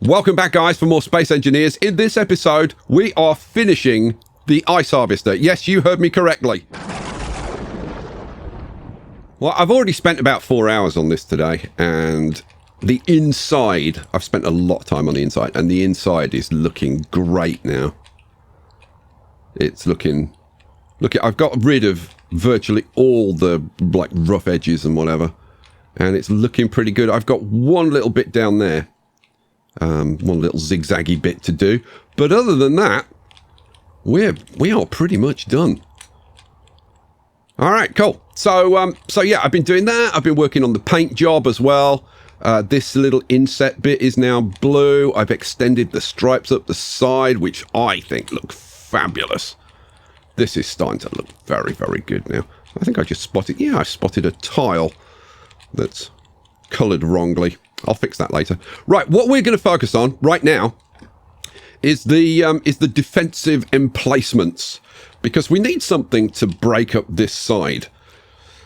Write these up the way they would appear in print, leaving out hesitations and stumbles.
Welcome back, guys, for more Space Engineers. In this episode, we are finishing the Ice Harvester. Yes, you heard me correctly. Well, I've already spent about 4 hours on this today, and the inside, I've spent a lot of time on the inside, and the inside is looking great now. It's looking... Look, I've got rid of virtually all the, like, rough edges and whatever, and it's looking pretty good. I've got one little bit down there. One little zigzaggy bit to do, but other than that, we are pretty much done. All right, cool. So yeah, I've been doing that. I've been working on the paint job as well. This little inset bit is now blue. I've extended the stripes up the side, which I think look fabulous. This is starting to look very, very good now. I think I just spotted, yeah, I spotted a tile that's colored wrongly. I'll fix that later. Right, what we're going to focus on right now is the defensive emplacements, because we need something to break up this side.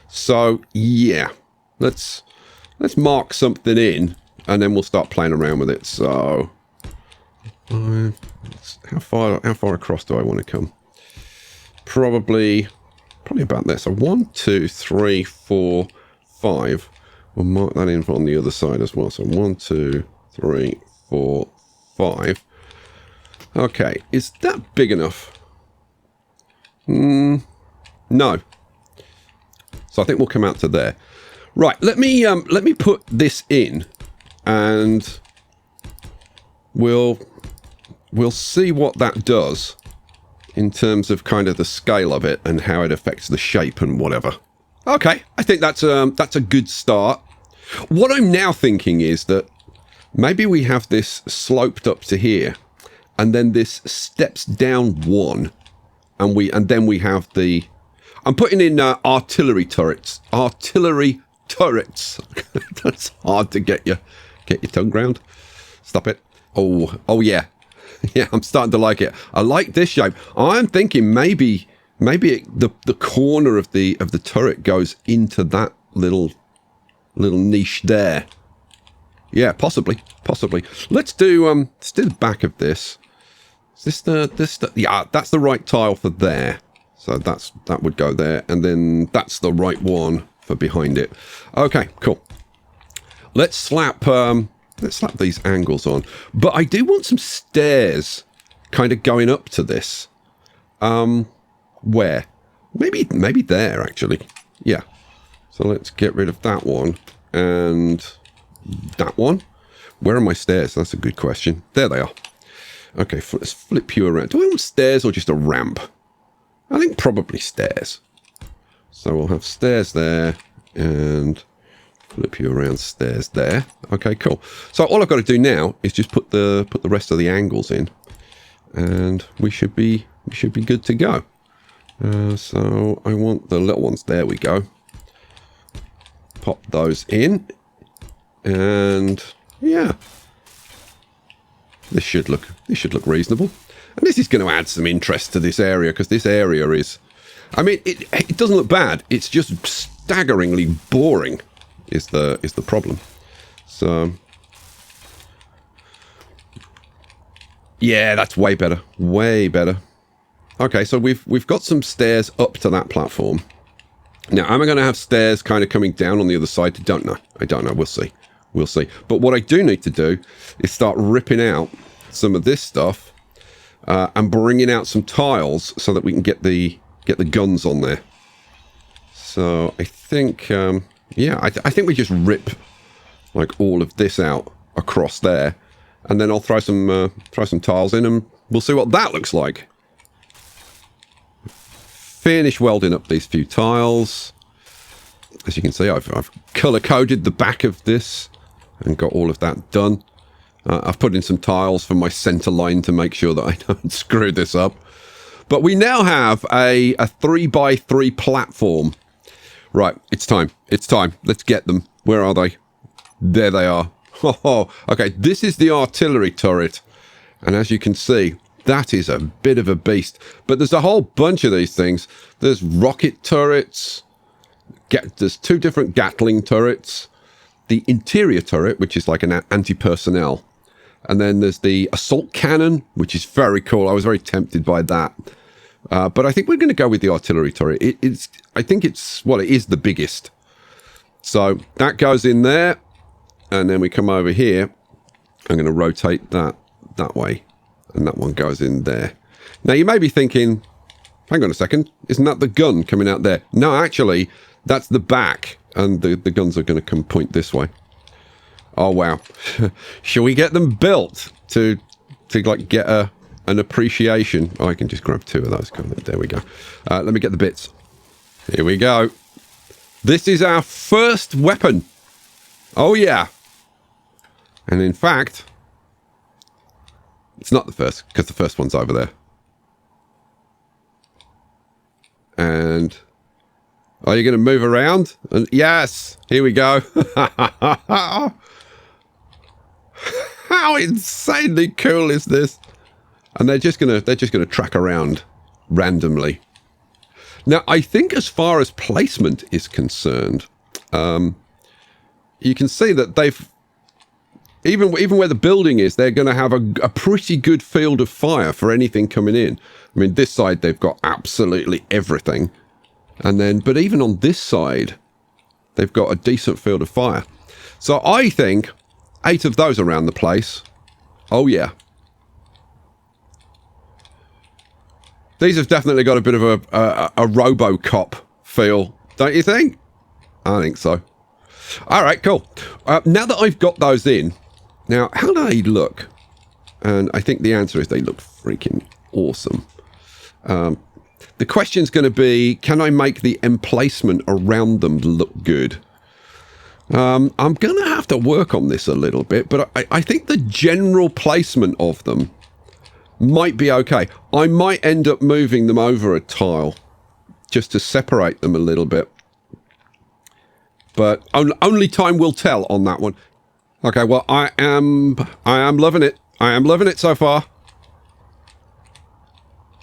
So yeah, let's mark something in, and then we'll start playing around with it. So how far across do I want to come? Probably about there. So 1, 2, 3, 4, 5. We'll mark that in on the other side as well. So 1, 2, 3, 4, 5. Okay, is that big enough? No. So I think we'll come out to there. Right, let me put this in, and we'll see what that does in terms of kind of the scale of it and how it affects the shape and whatever. Okay, I think that's a good start. What I'm now thinking is that maybe we have this sloped up to here, and then this steps down one, and then we have the... I'm putting in artillery turrets. Artillery turrets. That's hard to get your tongue round. Stop it. Oh yeah, yeah. I'm starting to like it. I like this shape. I'm thinking maybe the corner of the turret goes into that little niche there. Yeah, possibly. Let's do the back of this. Is this yeah, that's the right tile for there. So that would go there, and then that's the right one for behind it. Okay, cool. Let's slap these angles on. But I do want some stairs kind of going up to this. Where? Maybe there, actually. Yeah. So let's get rid of that one and that one. Where are my stairs? That's a good question. There they are. Okay, let's flip you around. Do I want stairs or just a ramp? I think probably stairs. So we'll have stairs there and flip you around, stairs there. Okay, cool. So all I've got to do now is just put the rest of the angles in, and we should be good to go. So I want the little ones. There we go. Pop those in, and yeah, this should look reasonable. And this is going to add some interest to this area, because this area is, I mean, it doesn't look bad. It's just staggeringly boring is the problem. So yeah, that's way better. Way better. Okay, so we've got some stairs up to that platform. Now, am I going to have stairs kind of coming down on the other side? I don't know. We'll see. But what I do need to do is start ripping out some of this stuff and bringing out some tiles so that we can get the guns on there. So I think, yeah, I think we just rip like all of this out across there, and then I'll throw some tiles in, and we'll see what that looks like. Finish welding up these few tiles. As you can see, I've color-coded the back of this and got all of that done. I've put in some tiles for my center line to make sure that I don't screw this up. But we now have a 3x3 platform. Right, it's time. Let's get them. Where are they? There they are. Oh, okay, this is the artillery turret. And as you can see, that is a bit of a beast. But there's a whole bunch of these things. There's rocket turrets. There's 2 different Gatling turrets. The interior turret, which is like an anti-personnel, And then there's the assault cannon, which is very cool. I was very tempted by that. But I think we're going to go with the artillery turret. It is the biggest. So that goes in there. And then we come over here. I'm going to rotate that way. And that one goes in there. Now, you may be thinking, hang on a second. Isn't that the gun coming out there? No, actually, that's the back. And the guns are going to come point this way. Oh, wow. Shall we get them built to like get an appreciation? Oh, I can just grab 2 of those. There we go. Let me get the bits. Here we go. This is our first weapon. Oh, yeah. And in fact, it's not the first, because the first one's over there. And are you going to move around? And yes, here we go. How insanely cool is this? And they're just gonna track around randomly. Now, I think as far as placement is concerned, you can see that they've even where the building is, they're going to have a pretty good field of fire for anything coming in. I mean, this side they've got absolutely everything, and then but even on this side, they've got a decent field of fire. So I think 8 of those around the place. Oh, yeah. These have definitely got a bit of a RoboCop feel, don't you think? I think so. All right, cool. Now that I've got those in, now, how do they look? And I think the answer is they look freaking awesome. The question's going to be, can I make the emplacement around them look good? I'm going to have to work on this a little bit, but I think the general placement of them might be okay. I might end up moving them over a tile just to separate them a little bit. But only time will tell on that one. Okay, well, I am loving it. I am loving it so far.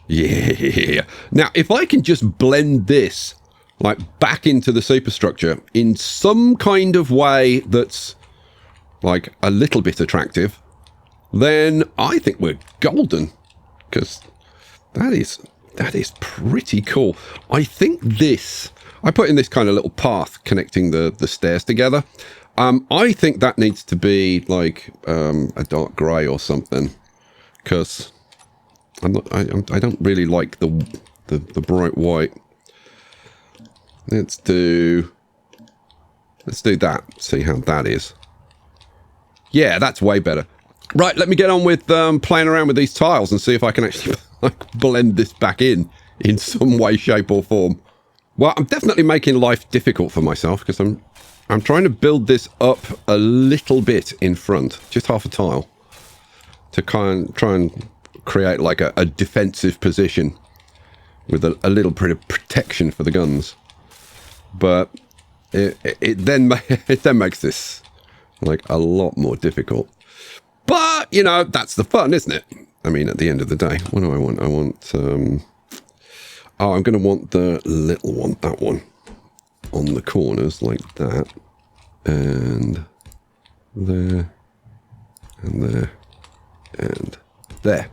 Yeah. Now, if I can just blend this like back into the superstructure in some kind of way that's like a little bit attractive, then I think we're golden, because that is pretty cool. I think I put in this kind of little path connecting the stairs together. I think that needs to be like a dark grey or something, because I don't really like the bright white. Let's do that. See how that is. Yeah, that's way better. Right, let me get on with playing around with these tiles and see if I can actually like blend this back in some way, shape, or form. Well, I'm definitely making life difficult for myself, because I'm trying to build this up a little bit in front, just half a tile, to try and create like a defensive position with a little bit of protection for the guns. But it then makes this like a lot more difficult. But, you know, that's the fun, isn't it? I mean, at the end of the day, what do I want? I want, I'm going to want the little one, that one, on the corners like that. And there, and there, and there.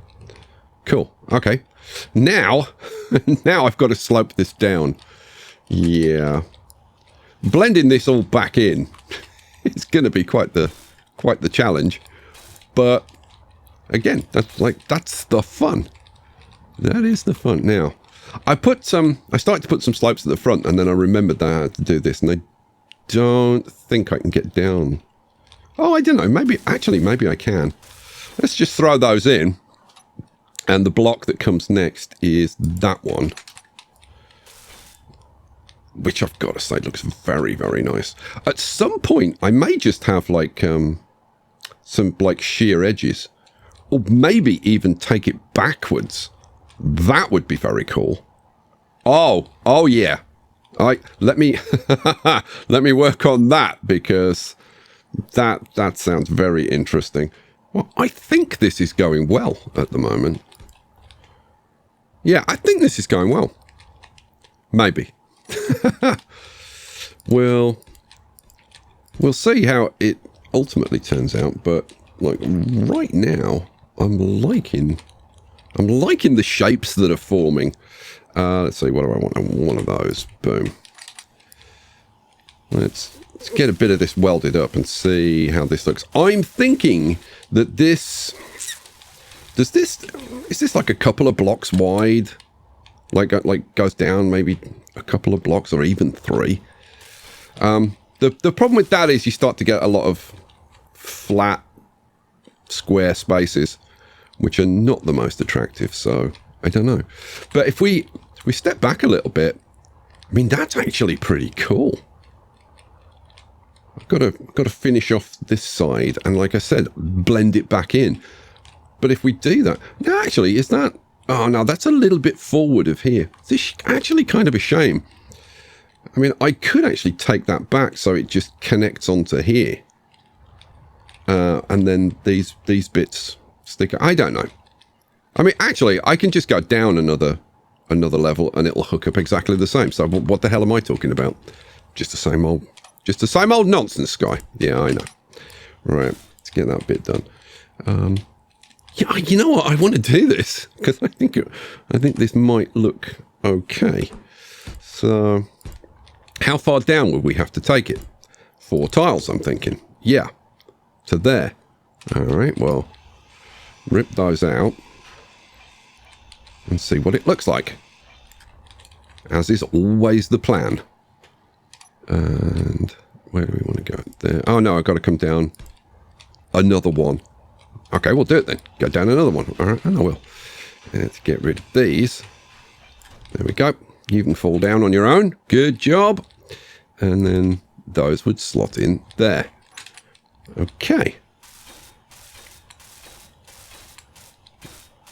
Cool. Okay. Now I've got to slope this down. Yeah. Blending this all back in, it's going to be quite the challenge. But again, that's the fun. That is the fun. Now, I started to put some slopes at the front, and then I remembered that I had to do this, and I don't think I can get down. Oh, I don't know. Maybe I can. Let's just throw those in. And the block that comes next is that one, which I've got to say looks very, very nice. At some point, I may just have like some like sheer edges, or maybe even take it backwards. That would be very cool. Oh yeah. Let me let me work on that, because that sounds very interesting. Well, I think this is going well at the moment. Yeah, I think this is going well. Maybe. We'll see how it ultimately turns out, but like right now, I'm liking the shapes that are forming. Let's see, what do I want? I want one of those. Boom. Let's get a bit of this welded up and see how this looks. I'm thinking that this... is this like a couple of blocks wide? Like goes down maybe a couple of blocks or even 3. The problem with that is you start to get a lot of flat square spaces, which are not the most attractive. So I don't know. But if we step back a little bit, I mean, that's actually pretty cool. I've got to finish off this side and, like I said, blend it back in. But if we do that, no, actually, is that? Oh no, that's a little bit forward of here. This is actually kind of a shame. I mean, I could actually take that back so it just connects onto here, and then these bits stick. I don't know. I mean, actually, I can just go down another level and it'll hook up exactly the same. So what the hell am I talking about? Just the same old nonsense, Sky. Yeah, I know. Right, let's get that bit done. Yeah, you know what? I want to do this because I think this might look okay. So, how far down would we have to take it? 4 tiles, I'm thinking. Yeah, to there. All right. Well, rip those out and see what it looks like. As is always the plan. And where do we want to go? There. Oh no, I've got to come down another one. Okay, we'll do it then. Go down another one. All right, and I will. Let's get rid of these. There we go. You can fall down on your own. Good job. And then those would slot in there. Okay.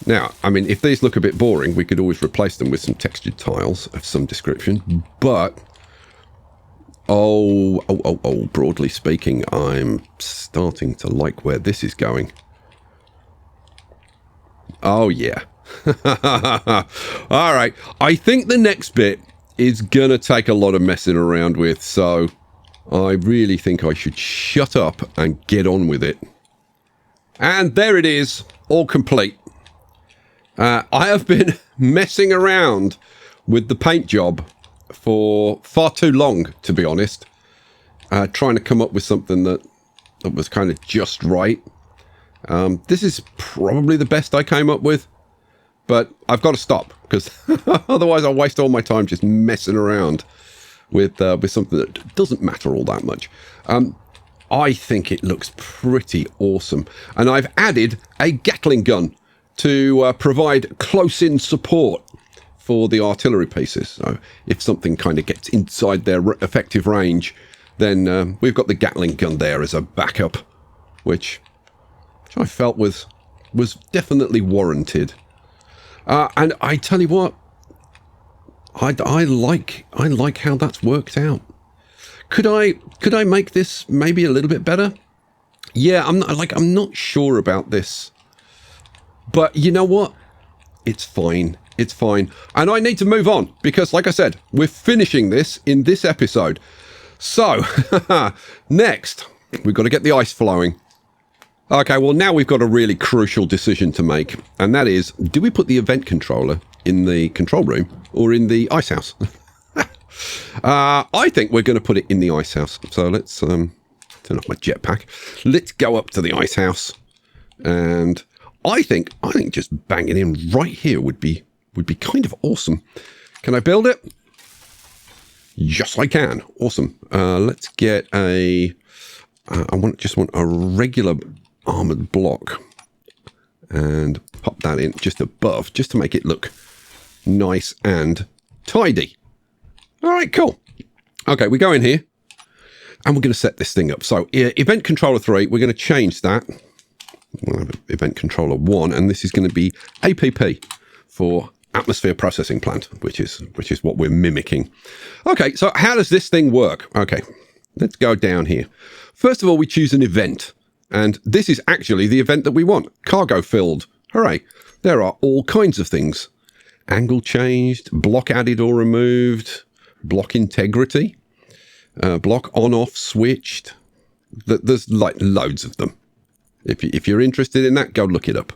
Now, I mean, if these look a bit boring, we could always replace them with some textured tiles of some description. But, broadly speaking, I'm starting to like where this is going. Oh, yeah. All right. I think the next bit is going to take a lot of messing around with, so I really think I should shut up and get on with it. And there it is, all complete. I have been messing around with the paint job for far too long, to be honest. Trying to come up with something that was kind of just right. This is probably the best I came up with, but I've got to stop because otherwise I'll waste all my time just messing around with something that doesn't matter all that much. I think it looks pretty awesome, and I've added a Gatling gun to provide close-in support for the artillery pieces. So if something kind of gets inside their effective range, then we've got the Gatling gun there as a backup, which I felt was definitely warranted. And I tell you what, I like how that's worked out. Could I make this maybe a little bit better? Yeah, I'm not sure about this. But you know what? It's fine. It's fine. And I need to move on because, like I said, we're finishing this in this episode. So, next, we've got to get the ice flowing. Okay, well, now we've got a really crucial decision to make. And that is, do we put the event controller in the control room or in the ice house? I think we're going to put it in the ice house. So let's turn off my jetpack. Let's go up to the ice house. And I think just banging in right here would be kind of awesome. Can I build it? Yes, I can. Awesome. Let's get I just want a regular armored block and pop that in just above, just to make it look nice and tidy. All right, cool. Okay, we go in here and we're going to set this thing up. So event controller 3, we're going to change that. We'll have event controller 1, and this is going to be APP for atmosphere processing plant, which is what we're mimicking. Okay, so how does this thing work? Okay, let's go down here. First of all, we choose an event, and this is actually the event that we want. Cargo filled. Hooray. There are all kinds of things. Angle changed, block added or removed, block integrity, block on-off switched. There's like loads of them. If you're interested in that, go look it up.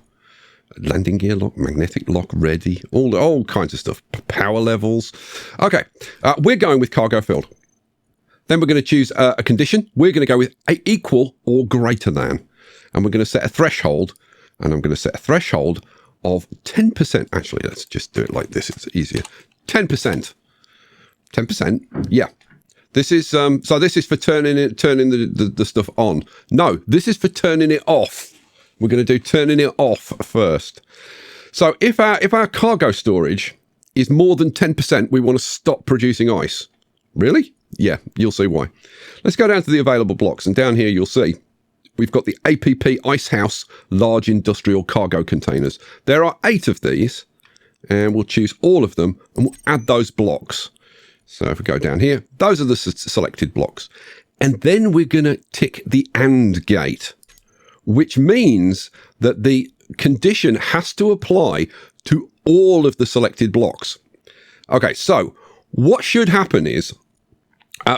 Landing gear lock, magnetic lock ready, all kinds of stuff. Power levels. Okay, we're going with cargo filled. Then we're going to choose a condition. We're going to go with equal or greater than. And we're going to set a threshold. And I'm going to set a threshold of 10%. Actually, let's just do it like this. It's easier. 10%. 10%? Yeah. This is, so this is for turning the stuff on. No, this is for turning it off. We're going to do turning it off first. So if our cargo storage is more than 10%, we want to stop producing ice. Really? Yeah, you'll see why. Let's go down to the available blocks, and down here you'll see we've got the APP Icehouse Large Industrial Cargo Containers. There are 8 of these, and we'll choose all of them, and we'll add those blocks. So if we go down here, those are the selected blocks. And then we're going to tick the AND gate, which means that the condition has to apply to all of the selected blocks. Okay, so what should happen is,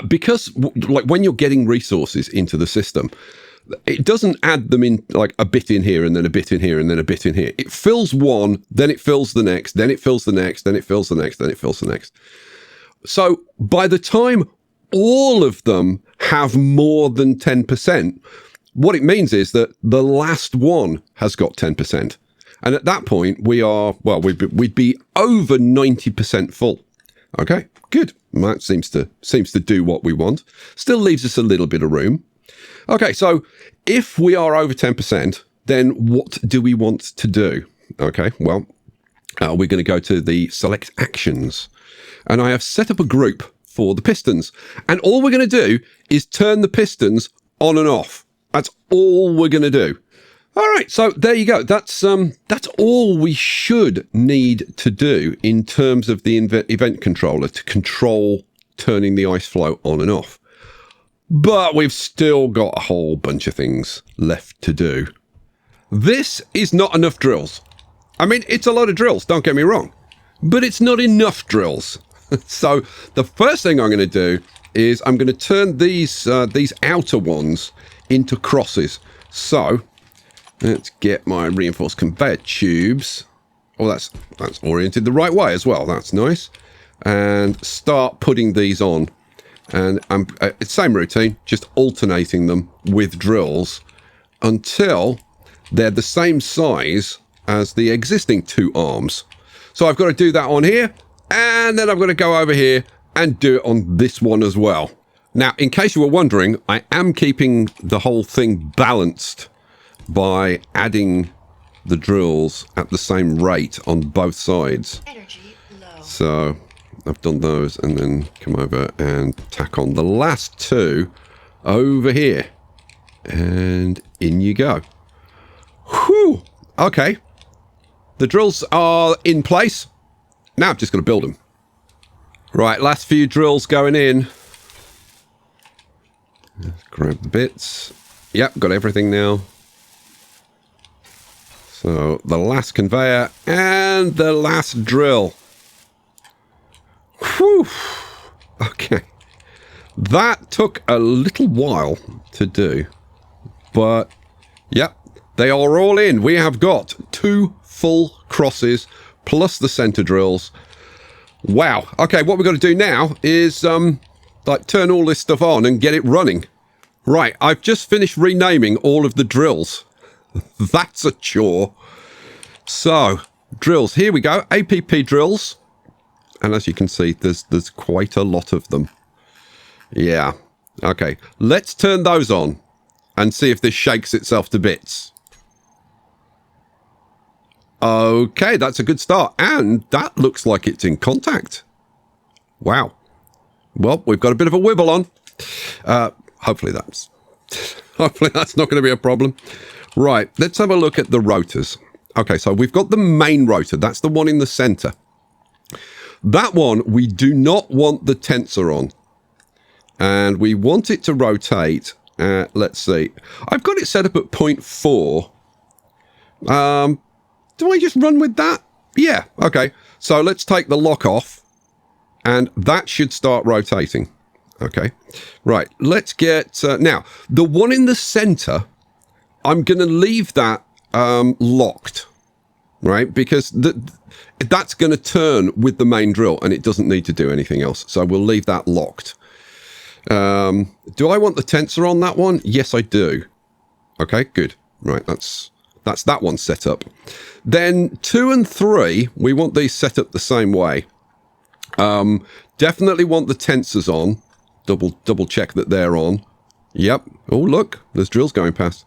because like when you're getting resources into the system, it doesn't add them in like a bit in here and then a bit in here and then a bit in here. It fills one, then it fills the next, then it fills the next, then it fills the next, then it fills the next. So by the time all of them have more than 10%, what it means is that the last one has got 10%. And at that point, we are, well, we'd be over 90% full. Okay, good. That seems to do what we want. Still leaves us a little bit of room. Okay, so if we are over 10%, then what do we want to do? Okay, well, we're going to go to the select actions. And I have set up a group for the pistons. And all we're going to do is turn the pistons on and off. That's all we're going to do. All right, so there you go. That's all we should need to do in terms of the event controller to control turning the ice flow on and off. But we've still got a whole bunch of things left to do. This is not enough drills. I mean, it's a lot of drills, don't get me wrong, but it's not enough drills. So the first thing I'm going to do is I'm going to turn these outer ones into crosses. So let's get my reinforced conveyor tubes. Oh, that's oriented the right way as well. That's nice. And start putting these on. And it's same routine, just alternating them with drills until they're the same size as the existing 2 arms. So I've got to do that on here, and then I've got to go over here and do it on this one as well. Now, in case you were wondering, I am keeping the whole thing balanced by adding the drills at the same rate on both sides. Energy low. So I've done those and then come over and tack on the last 2 over here. And in you go. Whew. Okay. The drills are in place. Now I've just got to build them. Right, last few drills going in. Let's grab the bits. Yep, got everything now. So the last conveyor and the last drill. Whew. Okay. That took a little while to do. But, yep, they are all in. We have got 2 full crosses plus the center drills. Wow. Okay, what we've got to do now is like turn all this stuff on and get it running. Right, I've just finished renaming all of the drills. That's a chore. So, drills. Here we go. APP drills. And as you can see, there's quite a lot of them. Yeah. Okay, let's turn those on and see if this shakes itself to bits. Okay, that's a good start. And that looks like it's in contact. Wow. Well, we've got a bit of a wibble on. Hopefully that's not going to be a problem. Right, let's have a look at the rotors. Okay, so we've got the main rotor. That's the one in the center. That one, we do not want the tensor on. And we want it to rotate. Let's see. I've got it set up at 0.4. Do I just run with that? Yeah, okay. So let's take the lock off. And that should start rotating. Okay. Right, let's get... now, the one in the center I'm going to leave that locked, right? Because that's going to turn with the main drill, and it doesn't need to do anything else. So we'll leave that locked. Do I want the tensor on that one? Yes, I do. Okay, good. Right, that's that one set up. Then 2 and 3, we want these set up the same way. Definitely want the tensors on. Double check that they're on. Yep. Oh, look, there's drills going past.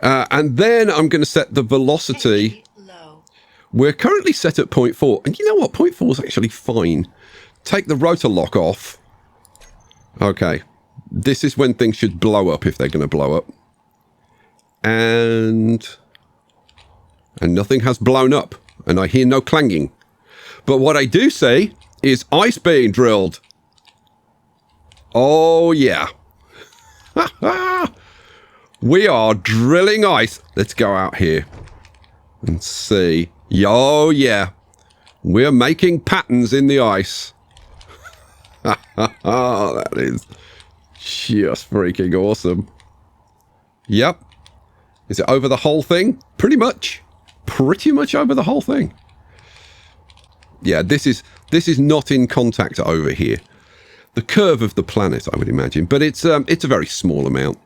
And then I'm going to set the velocity. We're currently set at 0.4. And you know what? 0.4 is actually fine. Take the rotor lock off. Okay. This is when things should blow up, if they're going to blow up. And nothing has blown up. And I hear no clanging. But what I do see is ice being drilled. Oh, yeah. We are drilling ice. Let's go out here and see. Oh, yeah. We're making patterns in the ice. That is just freaking awesome. Yep. Is it over the whole thing? Pretty much. Pretty much over the whole thing. Yeah, this is not in contact over here. The curve of the planet, I would imagine. But it's a very small amount.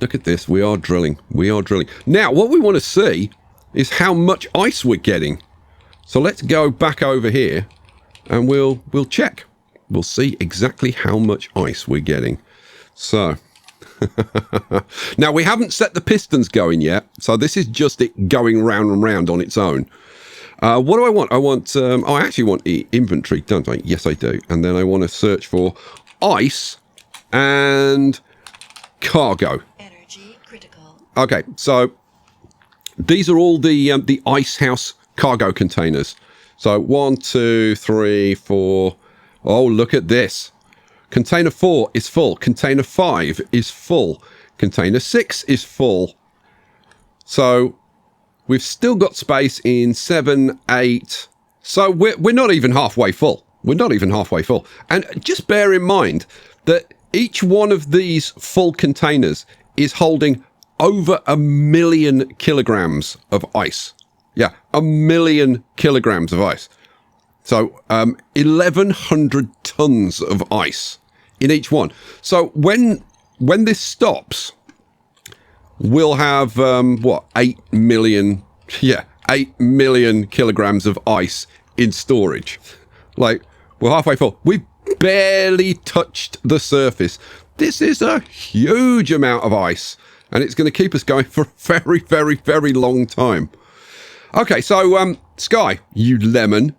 Look at this. We are drilling. We are drilling. Now, what we want to see is how much ice we're getting. So let's go back over here and we'll check. We'll see exactly how much ice we're getting. So, now we haven't set the pistons going yet. So this is just it going round and round on its own. What do I want? I want, I actually want inventory, don't I? Yes, I do. And then I want to search for ice and cargo. Energy critical. Okay, so these are all the ice house cargo containers. So 1, 2, 3, 4. Oh, look at this. Container 4 is full. Container 5 is full. Container 6 is full. So we've still got space in 7, 8. So we're not even halfway full. We're not even halfway full. And just bear in mind that each one of these full containers is holding over 1 million kilograms of ice. Yeah, 1 million kilograms of ice. So 1,100 tons of ice in each one. So when this stops, we'll have, 8 million... Yeah, 8 million kilograms of ice in storage. Like, we're halfway full. We've barely touched the surface. This is a huge amount of ice. And it's going to keep us going for a very, very, very long time. Okay, so, Sky, you lemon.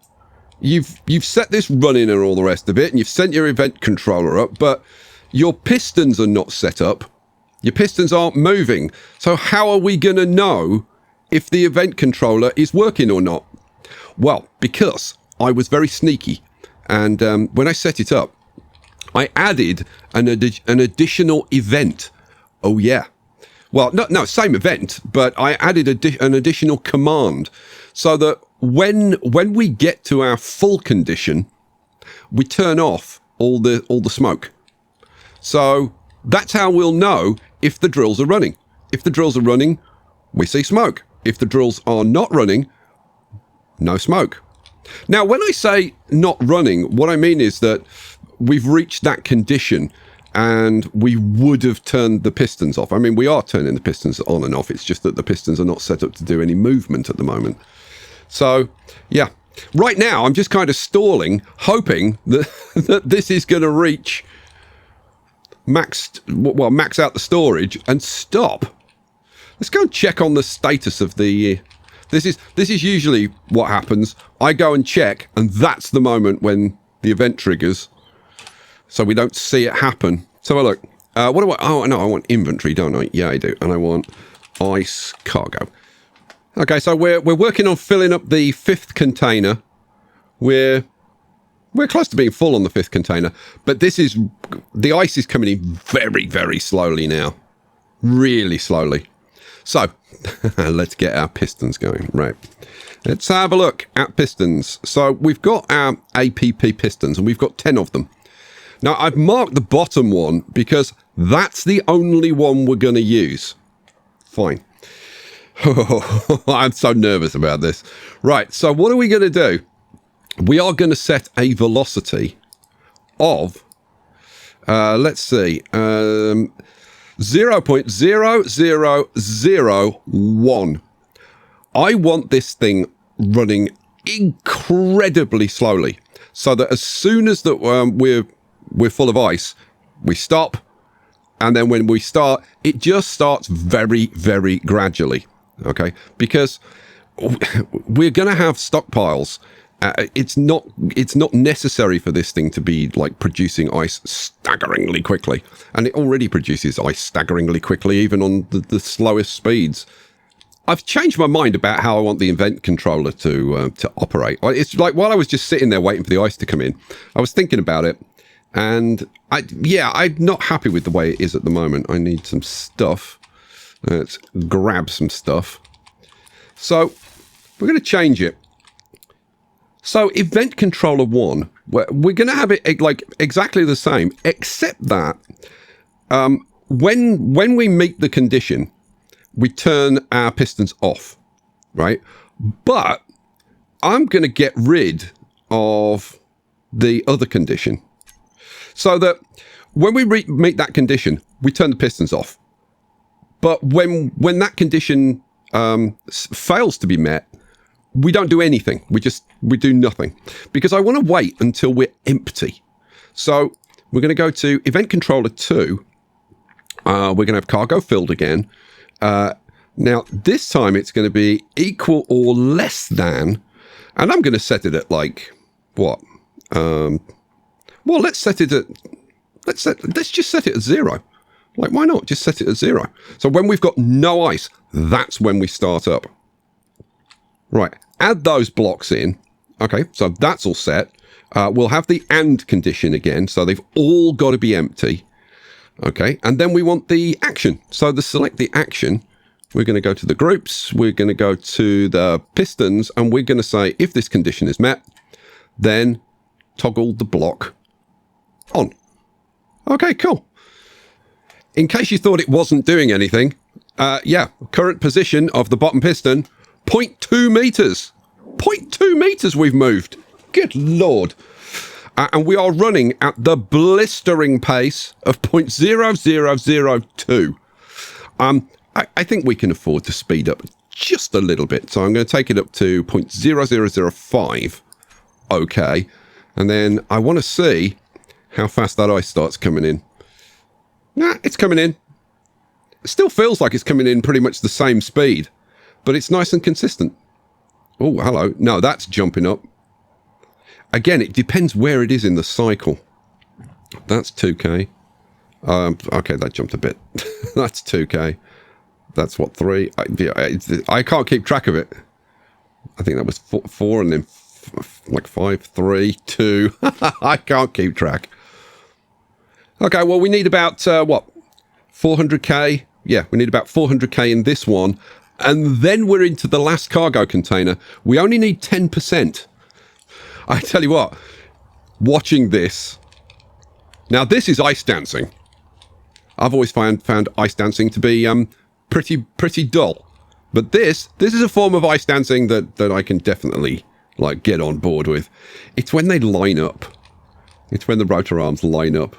You've set this running and all the rest of it. And you've sent your event controller up. But your pistons are not set up. Your pistons aren't moving. So how are we going to know if the event controller is working or not? Well, because I was very sneaky. And when I set it up, I added an additional event. Oh, yeah. Well, no, same event, but I added an additional command so that when we get to our full condition, we turn off all the smoke. So that's how we'll know if the drills are running. If the drills are running, we see smoke. If the drills are not running, no smoke. Now, when I say not running, what I mean is that we've reached that condition and we would have turned the pistons off. I mean, we are turning the pistons on and off. It's just that the pistons are not set up to do any movement at the moment. So, yeah. Right now, I'm just kind of stalling, hoping that, that this is going to reach max out the storage and stop. Let's go and check on the status of the... This is usually what happens. I go and check, and that's the moment when the event triggers. So we don't see it happen. So look, what do I... Oh, no, I want inventory, don't I? Yeah, I do. And I want ice cargo. Okay, so we're working on filling up the 5th container. We're close to being full on the 5th container. But the ice is coming in very, very slowly now. Really slowly. So, let's get our pistons going. Right. Let's have a look at pistons. So, we've got our APP pistons, and we've got 10 of them. Now, I've marked the bottom one because that's the only one we're going to use. Fine. I'm so nervous about this. Right, so what are we going to do? We are going to set a velocity of, let's see, 0.0001. I want this thing running incredibly slowly, so that as soon as that we're full of ice, we stop, and then when we start, it just starts very, very gradually. Okay, because we're going to have stockpiles. It's not necessary for this thing to be like producing ice staggeringly quickly, and it already produces ice staggeringly quickly, even on the slowest speeds. I've changed my mind about how I want the event controller to operate. It's like while I was just sitting there waiting for the ice to come in, I was thinking about it, and I'm not happy with the way it is at the moment. I need some stuff. Let's grab some stuff. So we're going to change it. So event controller 1, we're going to have it like exactly the same, except that when we meet the condition, we turn our pistons off, right? But I'm going to get rid of the other condition, so that when we meet that condition, we turn the pistons off. But when that condition fails to be met, we don't do anything. We do nothing, because I want to wait until we're empty. So we're going to go to Event Controller 2. We're going to have cargo filled again. Now, this time it's going to be equal or less than, and I'm going to set it at like, what? Well, let's just set it at 0. Like, why not? Just set it at 0. So when we've got no ice, that's when we start up. Right, add those blocks in. Okay, so that's all set. We'll have the AND condition again, so they've all got to be empty. Okay, and then we want the action. So to select the action, we're going to go to the groups, we're going to go to the pistons, and we're going to say, if this condition is met, then toggle the block on. Okay, cool. In case you thought it wasn't doing anything, current position of the bottom piston, 0.2 meters. 0.2 meters we've moved. Good Lord. And we are running at the blistering pace of 0.0002. I think we can afford to speed up just a little bit. So I'm going to take it up to 0.0005. Okay. And then I want to see how fast that ice starts coming in. Nah, it's coming in. It still feels like it's coming in pretty much the same speed, but it's nice and consistent. Oh, hello. No, that's jumping up. Again, it depends where it is in the cycle. That's 2K. Okay, that jumped a bit. That's 2K. That's what, 3? I can't keep track of it. I think that was 4 and then like 5, 3, 2. I can't keep track. Okay, well, we need about, 400k? Yeah, we need about 400k in this one. And then we're into the last cargo container. We only need 10%. I tell you what, watching this. Now, this is ice dancing. I've always found ice dancing to be pretty dull. But this is a form of ice dancing that I can definitely like get on board with. It's when they line up. It's when the rotor arms line up.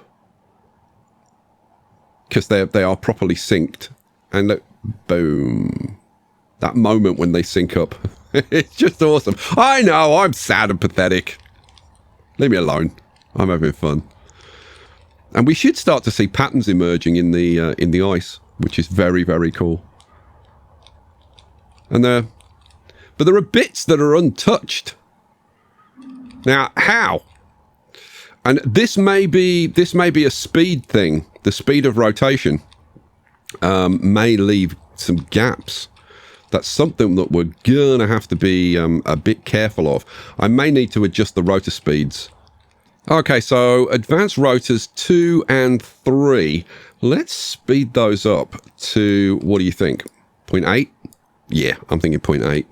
Because they are properly synced. And look, boom. That moment when they sync up. It's just awesome. I know, I'm sad and pathetic. Leave me alone. I'm having fun. And we should start to see patterns emerging in the ice, which is very, very cool. And but there are bits that are untouched. Now, how? And this may be a speed thing. The speed of rotation may leave some gaps. That's something that we're gonna have to be a bit careful of. I may need to adjust the rotor speeds. Okay, so advanced rotors 2 and 3. Let's speed those up to, what do you think? 0.8? Yeah, I'm thinking 0.8.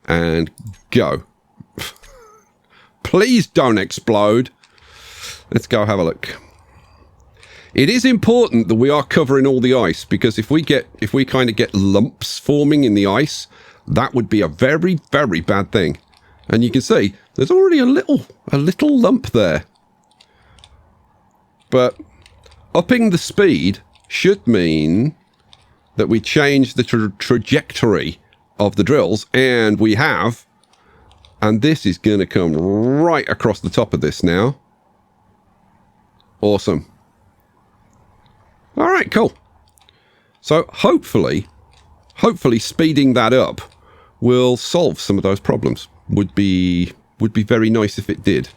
And go. Please don't explode. Let's go have a look. It is important that we are covering all the ice, because if we kind of get lumps forming in the ice, that would be a very, very bad thing. And you can see there's already a little lump there. But upping the speed should mean that we change the trajectory of the drills, and we have. And this is going to come right across the top of this now. Awesome. All right, cool. So hopefully speeding that up will solve some of those problems. Would be very nice if it did.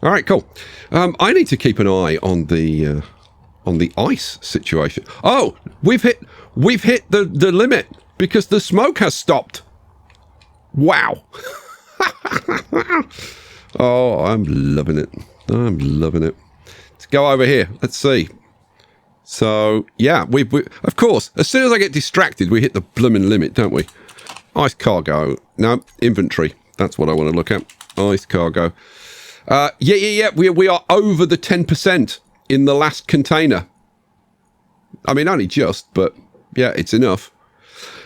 All right, cool. I need to keep an eye on the ice situation. Oh, we've hit the limit because the smoke has stopped. Wow. Oh, I'm loving it. I'm loving it. Let's go over here. Let's see. So, yeah, we of course, as soon as I get distracted, we hit the blooming limit, don't we? Ice cargo. No, inventory. That's what I want to look at. Ice cargo. Yeah. We are over the 10% in the last container. I mean, only just, but yeah, it's enough.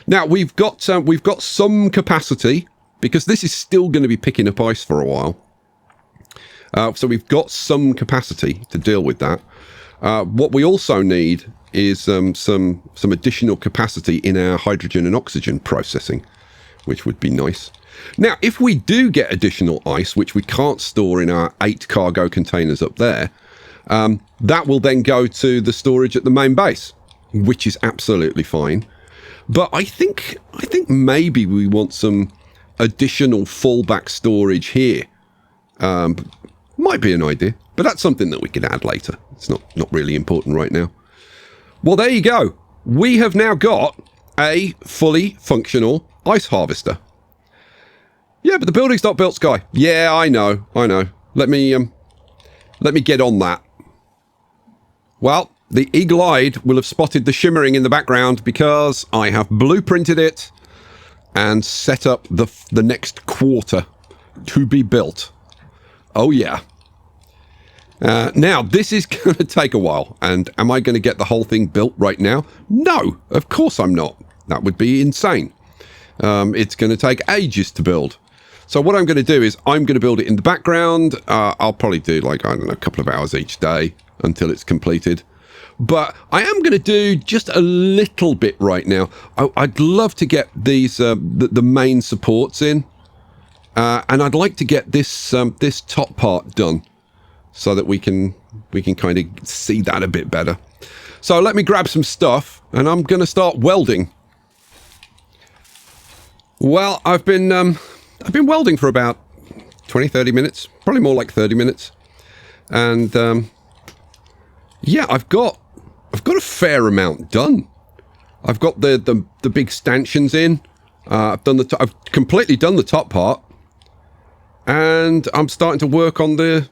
Now, we've got some capacity, because this is still going to be picking up ice for a while. So we've got some capacity to deal with that. What we also need is some additional capacity in our hydrogen and oxygen processing, which would be nice. Now, if we do get additional ice, which we can't store in our 8 cargo containers up there, that will then go to the storage at the main base, which is absolutely fine. But I think maybe we want some additional fallback storage here. Might be an idea, but that's something that we can add later. It's not really important right now. Well, there you go. We have now got a fully functional ice harvester. Yeah, but the building's not built, Sky. Yeah, I know. Let me get on that. Well, the eagle-eyed will have spotted the shimmering in the background because I have blueprinted it and set up the next quarter to be built. Oh, yeah. Now, this is going to take a while. And am I going to get the whole thing built right now? No, of course I'm not. That would be insane. It's going to take ages to build. So what I'm going to do is I'm going to build it in the background. I'll probably do like, I don't know, a couple of hours each day until it's completed. But I am going to do just a little bit right now. I'd love to get these the main supports in. And I'd like to get this this top part done so that we can kind of see that a bit better. So let me grab some stuff and I'm going to start welding. Well, I've been welding for about 20-30 minutes, probably more like 30 minutes. And yeah, I've got a fair amount done. I've got the big stanchions in. I've completely done the top part. And I'm starting to work on the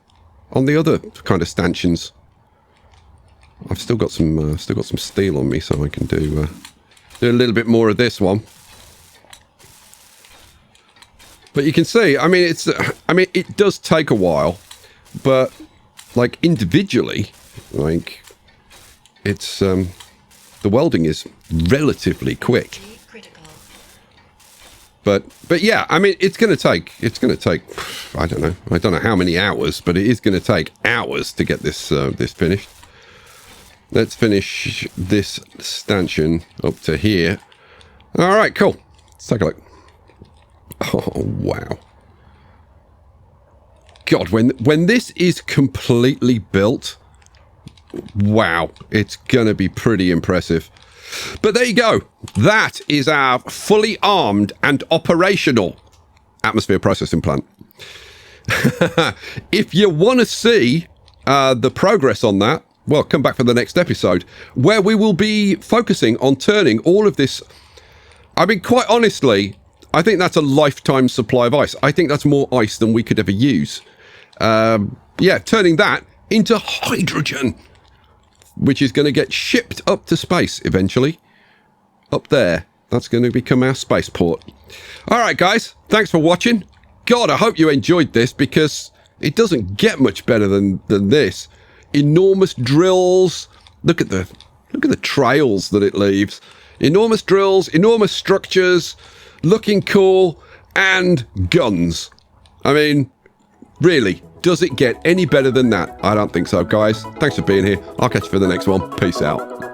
other kind of stanchions. I've still got some steel on me, so I can do a little bit more of this one. But you can see, I mean, it does take a while, but like individually, like it's the welding is relatively quick. But yeah, I mean, it's going to take, I don't know how many hours, but it is going to take hours to get this finished. Let's finish this stanchion up to here. All right, cool. Let's take a look. Oh, wow. God, when this is completely built, wow, it's going to be pretty impressive. But there you go. That is our fully armed and operational atmosphere processing plant. If you want to see the progress on that, well, come back for the next episode, where we will be focusing on turning all of this. I mean, quite honestly, I think that's a lifetime supply of ice. I think that's more ice than we could ever use. Yeah, turning that into hydrogen, which is going to get shipped up to space eventually. Up there. That's going to become our spaceport. All right, guys. Thanks for watching. God, I hope you enjoyed this because It doesn't get much better than this. Enormous drills. Look at the trails that it leaves. Enormous drills, enormous structures, looking cool, and guns. I mean, really, does it get any better than that? I don't think so, guys. Thanks for being here. I'll catch you for the next one. Peace out.